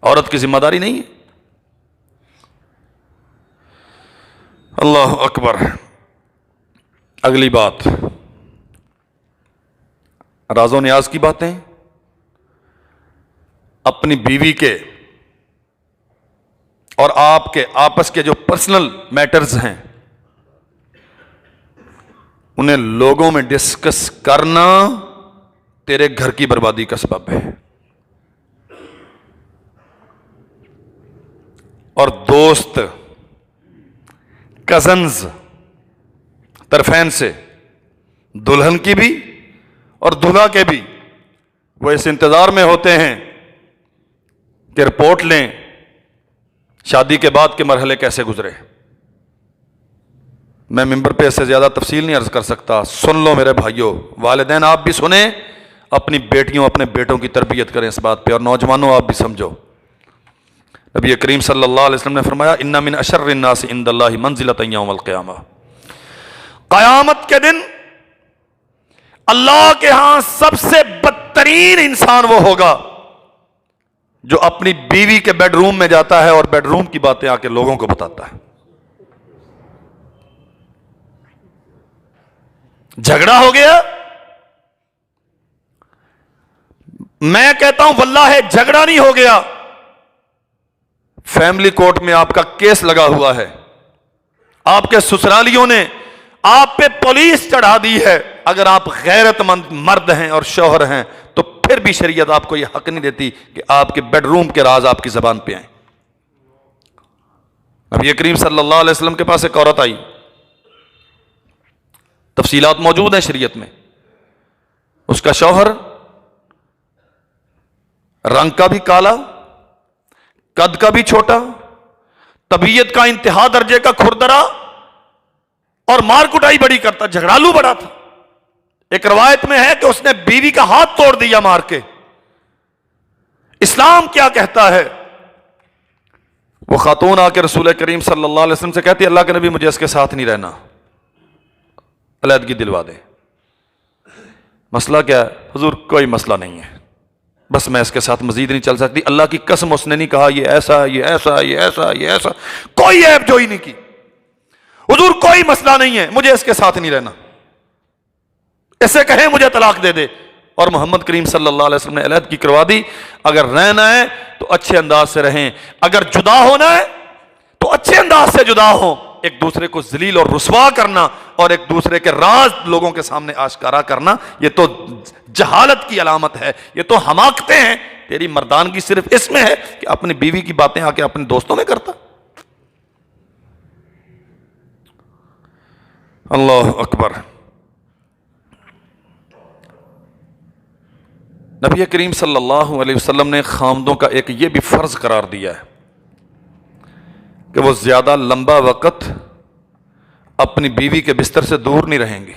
عورت کی ذمہ داری نہیں ہے؟ اللہ اکبر۔ اگلی بات، راز و نیاز کی باتیں، اپنی بیوی کے اور آپ کے آپس کے جو پرسنل میٹرز ہیں انہیں لوگوں میں ڈسکس کرنا تیرے گھر کی بربادی کا سبب ہے۔ اور دوست، کزنز طرفین سے، دلہن کی بھی اور دلہا کے بھی، وہ اس انتظار میں ہوتے ہیں کہ رپورٹ لیں شادی کے بعد کے مرحلے کیسے گزرے۔ میں ممبر پہ اس سے زیادہ تفصیل نہیں عرض کر سکتا، سن لو میرے بھائیوں، والدین آپ بھی سنیں، اپنی بیٹیوں اپنے بیٹوں کی تربیت کریں اس بات پہ، اور نوجوانوں آپ بھی سمجھو۔ نبی کریم صلی اللہ علیہ وسلم نے فرمایا ان من اشر الناس عند اللہ منزلۃ یوم القیامہ، قیامت کے دن اللہ کے ہاں سب سے بدترین انسان وہ ہوگا جو اپنی بیوی کے بیڈ روم میں جاتا ہے اور بیڈ روم کی باتیں آ کے لوگوں کو بتاتا ہے۔ جھگڑا ہو گیا، میں کہتا ہوں واللہ جھگڑا نہیں ہو گیا، فیملی کورٹ میں آپ کا کیس لگا ہوا ہے، آپ کے سسرالیوں نے آپ پہ پولیس چڑھا دی ہے، اگر آپ غیرت مند مرد ہیں اور شوہر ہیں تو پھر بھی شریعت آپ کو یہ حق نہیں دیتی کہ آپ کے بیڈ روم کے راز آپ کی زبان پہ آئیں۔ نبی کریم صلی اللہ علیہ وسلم کے پاس ایک عورت آئی، تفصیلات موجود ہیں شریعت میں، اس کا شوہر رنگ کا بھی کالا، قد کا بھی چھوٹا، طبیعت کا انتہا درجے کا کھردرا، اور مار کٹائی بڑی کرتا، جھگڑالو بڑا تھا۔ ایک روایت میں ہے کہ اس نے بیوی کا ہاتھ توڑ دیا مار کے۔ اسلام کیا کہتا ہے؟ وہ خاتون آ کے رسول کریم صلی اللہ علیہ وسلم سے کہتی ہے اللہ کے نبی مجھے اس کے ساتھ نہیں رہنا، علیحدگی دلوا دے۔ مسئلہ کیا ہے؟ حضور کوئی مسئلہ نہیں ہے، بس میں اس کے ساتھ مزید نہیں چل سکتی، اللہ کی قسم اس نے نہیں کہا یہ ایسا یہ ایسا یہ ایسا یہ ایسا، کوئی عیب جوئی نہیں کی، حضور کوئی مسئلہ نہیں ہے مجھے اس کے ساتھ نہیں رہنا، اسے کہیں مجھے طلاق دے دے، اور محمد کریم صلی اللہ علیہ وسلم نے علیحدگی کروا دی۔ اگر رہنا ہے تو اچھے انداز سے رہیں، اگر جدا ہونا ہے تو اچھے انداز سے جدا ہوں۔ ایک دوسرے کو ذلیل اور رسوا کرنا اور ایک دوسرے کے راز لوگوں کے سامنے آشکارا کرنا یہ تو جہالت کی علامت ہے، یہ تو حماقتیں ہیں۔ تیری مردانگی صرف اس میں ہے کہ اپنی بیوی کی باتیں آ کے اپنے دوستوں میں کرتا۔ اللہ اکبر۔ نبی کریم صلی اللہ علیہ وسلم نے خامدوں کا ایک یہ بھی فرض قرار دیا ہے کہ وہ زیادہ لمبا وقت اپنی بیوی کے بستر سے دور نہیں رہیں گے۔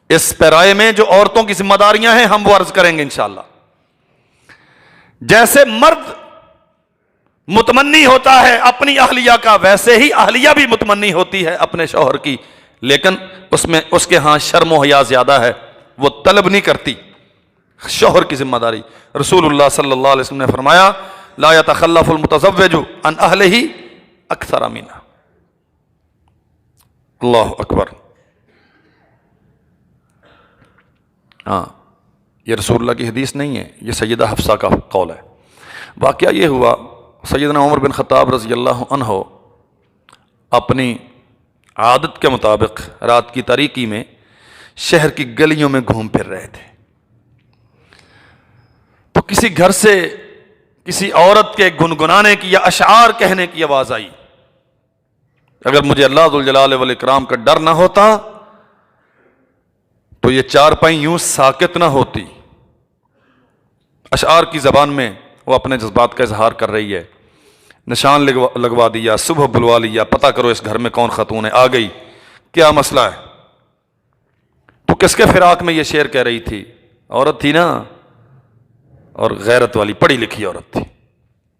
اس پیرائے میں جو عورتوں کی ذمہ داریاں ہیں ہم وہ عرض کریں گے انشاءاللہ۔ جیسے مرد متمنی ہوتا ہے اپنی اہلیہ کا، ویسے ہی اہلیہ بھی متمنی ہوتی ہے اپنے شوہر کی، لیکن اس کے ہاں شرم و حیا زیادہ ہے، وہ طلب نہیں کرتی شوہر کی ذمہ داری۔ رسول اللہ صلی اللہ علیہ وسلم نے فرمایا لا يتخلف المتزوج عن اہلہ اکثر منہ۔ اللہ اکبر۔ ہاں یہ رسول اللہ کی حدیث نہیں ہے، یہ سیدہ حفصہ کا قول ہے۔ واقعہ یہ ہوا سیدنا عمر بن خطاب رضی اللہ عنہ اپنی عادت کے مطابق رات کی تاریکی میں شہر کی گلیوں میں گھوم پھر رہے تھے، تو کسی گھر سے کسی عورت کے گنگنانے کی یا اشعار کہنے کی آواز آئی۔ اگر مجھے اللہ ذوالجلال والاکرام کا ڈر نہ ہوتا تو یہ چارپائی یوں ساکت نہ ہوتی۔ اشعار کی زبان میں وہ اپنے جذبات کا اظہار کر رہی ہے، نشان لگوا دیا، صبح بلوا لیا، پتہ کرو اس گھر میں کون خاتون ہے، آ گئی، کیا مسئلہ ہے؟ تو کس کے فراق میں یہ شعر کہہ رہی تھی؟ عورت تھی نا، اور غیرت والی پڑھی لکھی عورت تھی۔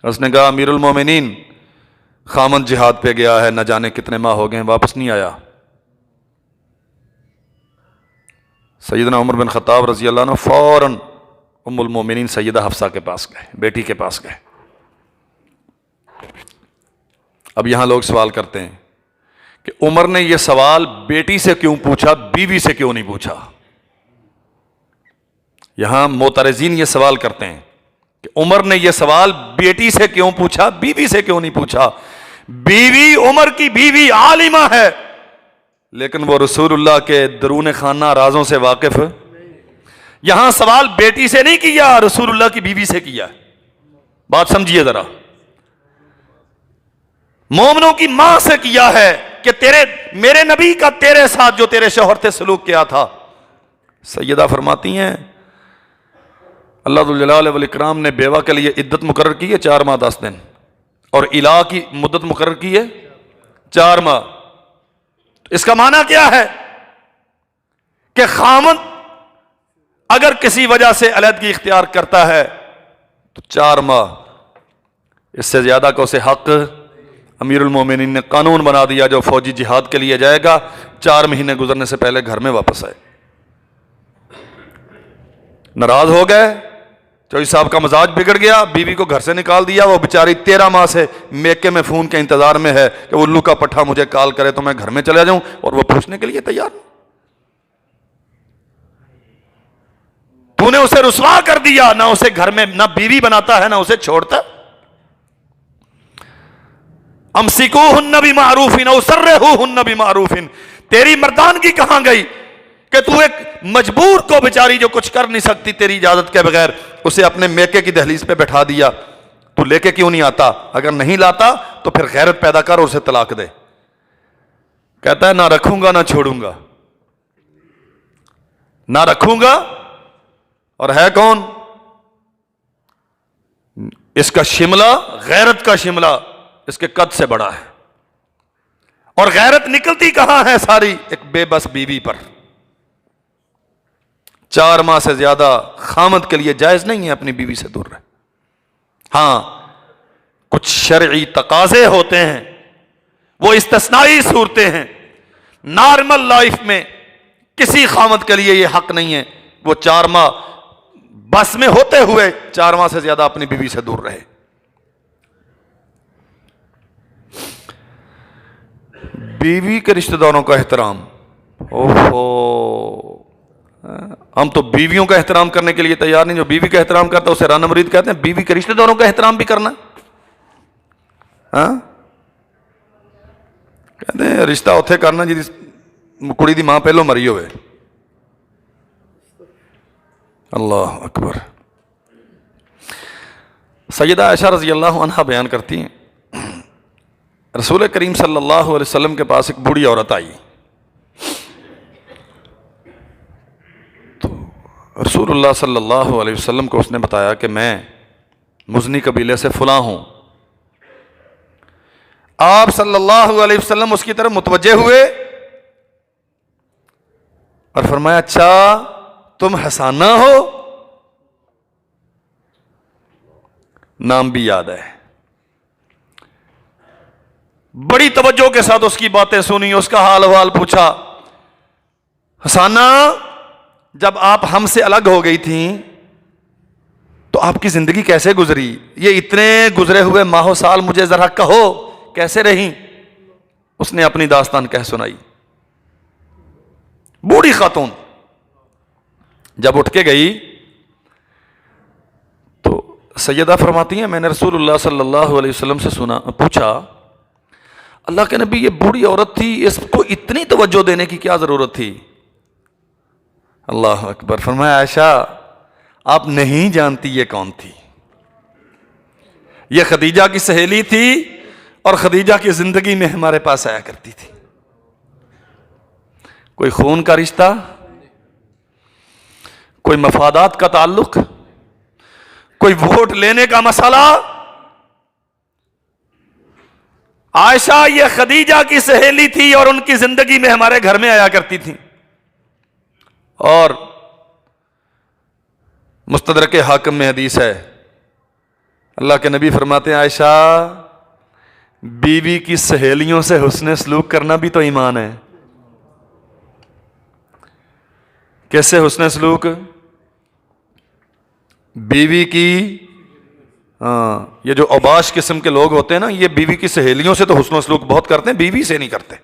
اس نے کہا امیر المومنین خامن جہاد پہ گیا ہے، نہ جانے کتنے ماہ ہو گئے واپس نہیں آیا۔ سیدنا عمر بن خطاب رضی اللہ عنہ فوراً ام المومنین سیدہ حفصہ کے پاس گئے، بیٹی کے پاس گئے. اب یہاں لوگ سوال کرتے ہیں کہ عمر نے یہ سوال بیٹی سے کیوں پوچھا، بیوی سے کیوں نہیں پوچھا؟ یہاں معترضین یہ سوال کرتے ہیں کہ عمر نے یہ سوال بیٹی سے کیوں پوچھا، بیوی سے کیوں نہیں پوچھا؟ بیوی، عمر کی بیوی عالمہ ہے، لیکن وہ رسول اللہ کے درون خانہ رازوں سے واقف. یہاں سوال بیٹی سے نہیں کیا، رسول اللہ کی بیوی سے کیا. بات سمجھیے ذرا. مومنوں کی ماں سے کیا ہے کہ میرے نبی کا تیرے ساتھ جو تیرے شوہر تھے سلوک کیا تھا. سیدہ فرماتی ہیں اللہ ذوالجلال والاکرام نے بیوہ کے لیے عدت مقرر کی ہے 4 ماہ 10 دن، اور الہ کی مدت مقرر کی ہے 4 ماہ. اس کا معنی کیا ہے کہ خامند اگر کسی وجہ سے علیحدگی اختیار کرتا ہے تو 4 ماہ، اس سے زیادہ کا اسے حق. امیر المومنین نے قانون بنا دیا جو فوجی جہاد کے لیے جائے گا 4 مہینے گزرنے سے پہلے گھر میں واپس آئے. ناراض ہو گئے، چوئی صاحب کا مزاج بگڑ گیا، بیوی کو گھر سے نکال دیا. وہ بیچاری 13 ماہ سے میکے میں فون کے انتظار میں ہے کہ الو کا پٹھا مجھے کال کرے تو میں گھر میں چلا جاؤں، اور وہ پوچھنے کے لیے تیار. تو نے اسے رسوا کر دیا، نہ اسے گھر میں نہ بیوی بناتا ہے نہ اسے چھوڑتا. امسکوہن بمعروف او سرحوہن بمعروف. تیری مردانگی کہاں گئی کہ تو ایک مجبور کو بیچاری جو کچھ کر نہیں سکتی تیری اجازت کے بغیر اسے اپنے میکے کی دہلیز پہ بٹھا دیا. تو لے کے کیوں نہیں آتا؟ اگر نہیں لاتا تو پھر غیرت پیدا کر اور اسے طلاق دے. کہتا ہے نہ رکھوں گا نہ چھوڑوں گا، نہ رکھوں گا. اور ہے کون؟ اس کا شملہ، غیرت کا شملہ اس کے قد سے بڑا ہے. اور غیرت نکلتی کہاں ہے ساری؟ ایک بے بس بیوی پر. 4 ماہ سے زیادہ خامد کے لیے جائز نہیں ہے اپنی بیوی سے دور رہے. ہاں کچھ شرعی تقاضے ہوتے ہیں، وہ استثنائی صورتیں ہیں. نارمل لائف میں کسی خامد کے لیے یہ حق نہیں ہے وہ 4 ماہ بس میں ہوتے ہوئے 4 ماہ سے زیادہ اپنی بیوی سے دور رہے. بیوی کے رشتہ داروں کا احترام. ہم تو بیویوں کا احترام کرنے کے لیے تیار نہیں. جو بیوی کا احترام کرتا ہے اسے رانا مرید کہتے ہیں. بیوی کے رشتہ داروں کا احترام بھی کرنا. کہتے ہیں رشتہ اتنے کرنا جی کڑی دی ماں پہلو مری ہوئے. اللہ اکبر. سیدہ عائشہ رضی اللہ عنہا بیان کرتی ہیں رسول کریم صلی اللہ علیہ وسلم کے پاس ایک بوڑھی عورت آئی. تو رسول اللہ صلی اللہ علیہ وسلم کو اس نے بتایا کہ میں مزنی قبیلے سے فلاں ہوں. آپ صلی اللہ علیہ وسلم اس کی طرف متوجہ ہوئے اور فرمایا اچھا تم حسانہ ہو؟ نام بھی یاد ہے. بڑی توجہ کے ساتھ اس کی باتیں سنی، اس کا حال حوال پوچھا. حسانہ جب آپ ہم سے الگ ہو گئی تھیں تو آپ کی زندگی کیسے گزری؟ یہ اتنے گزرے ہوئے ماہ و سال مجھے ذرا کہو کیسے رہیں؟ اس نے اپنی داستان کہہ سنائی. بوڑھی خاتون جب اٹھ کے گئی تو سیدہ فرماتی ہیں میں نے رسول اللہ صلی اللہ علیہ وسلم سے پوچھا اللہ کے نبی یہ بوڑھی عورت تھی، اس کو اتنی توجہ دینے کی کیا ضرورت تھی؟ اللہ اکبر. فرمایا عائشہ آپ نہیں جانتی یہ کون تھی. یہ خدیجہ کی سہیلی تھی اور خدیجہ کی زندگی میں ہمارے پاس آیا کرتی تھی. کوئی خون کا رشتہ، کوئی مفادات کا تعلق، کوئی ووٹ لینے کا مسئلہ. عائشہ یہ خدیجہ کی سہیلی تھی اور ان کی زندگی میں ہمارے گھر میں آیا کرتی تھی. اور مستدرک حاکم میں حدیث ہے اللہ کے نبی فرماتے ہیں عائشہ بیوی کی سہیلیوں سے حسن سلوک کرنا بھی تو ایمان ہے. کیسے حسن سلوک؟ بیوی کی یہ جو اوباش قسم کے لوگ ہوتے ہیں نا، یہ بیوی کی سہیلیوں سے تو حسن و سلوک بہت کرتے ہیں، بیوی سے نہیں کرتے.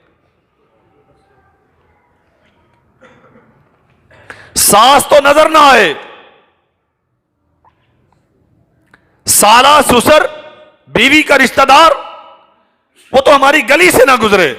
ساس تو نظر نہ آئے، سالہ سسر بیوی کا رشتہ دار وہ تو ہماری گلی سے نہ گزرے،